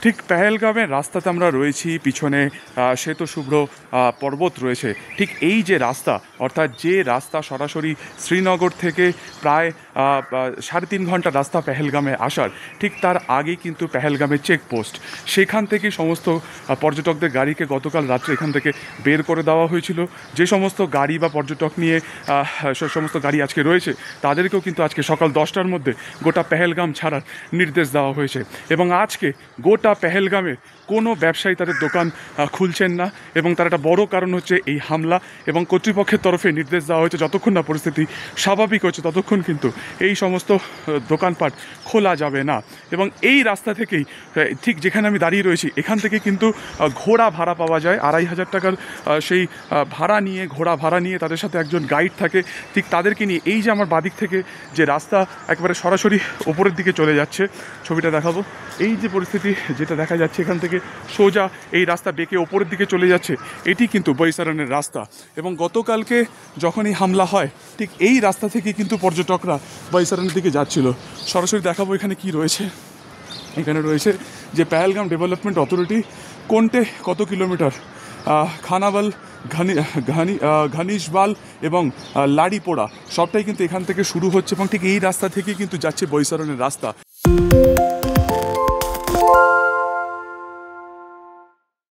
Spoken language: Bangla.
ঠিক পেহেলগামের রাস্তাতে আমরা রয়েছি, পিছনে শ্বেতশুভ্র পর্বত রয়েছে। ঠিক এই যে রাস্তা, অর্থাৎ যে রাস্তা সরাসরি শ্রীনগর থেকে প্রায় 3.5 ঘন্টা রাস্তা পেহেলগামে আসার, ঠিক তার আগেই কিন্তু পেহেলগামের চেকপোস্ট। সেখান থেকে সমস্ত পর্যটকদের গাড়িকে গতকাল রাত্রে এখান থেকে বের করে দেওয়া হয়েছিল। যে সমস্ত গাড়ি বা পর্যটক নিয়ে সে সমস্ত গাড়ি আজকে রয়েছে, তাদেরকেও কিন্তু আজকে সকাল 10টার মধ্যে গোটা পেহেলগাম ছাড়ার নির্দেশ দেওয়া হয়েছে। এবং আজকে গোটা পেহেলগামে কোনো ব্যবসায়ী তাদের দোকান খুলছেন না, এবং তার একটা বড় কারণ হচ্ছে এই হামলা। এবং কর্তৃপক্ষের তরফে নির্দেশ দেওয়া হয়েছে যতক্ষণ না পরিস্থিতি স্বাভাবিক হচ্ছে ততক্ষণ কিন্তু এই সমস্ত দোকানপাট খোলা যাবে না। এবং এই রাস্তা থেকেই, ঠিক যেখানে আমি দাঁড়িয়ে রয়েছি, এখান থেকে কিন্তু ঘোড়া ভাড়া পাওয়া যায় 2,500 টাকার। সেই ঘোড়া ভাড়া নিয়ে তাদের সাথে একজন গাইড থাকে, ঠিক তাদেরকে নিয়ে এই যে আমার বাদিক থেকে যে রাস্তা একেবারে সরাসরি ওপরের দিকে চলে যাচ্ছে, ছবিটা দেখাবো। এই যে পরিস্থিতি যেটা দেখা যাচ্ছে, এখান থেকে সোজা এই রাস্তা বেঁকে ওপরের দিকে চলে যাচ্ছে, এটি কিন্তু বৈসারণের রাস্তা। এবং গতকালকে যখনই হামলা হয়, ঠিক এই রাস্তা থেকে কিন্তু পর্যটকরা বৈসারণের দিকে যাচ্ছিল। সরাসরি দেখাবো এখানে কি রয়েছে। এখানে রয়েছে যে পেহেলগাম ডেভেলপমেন্ট অথরিটি কোনটে কত কিলোমিটার, খানাবাল, ঘনিশবাল এবং লাড়িপোড়া সবটাই কিন্তু এখান থেকে শুরু হচ্ছে, এবং ঠিক এই রাস্তা থেকেই কিন্তু যাচ্ছে বৈসারণের রাস্তা।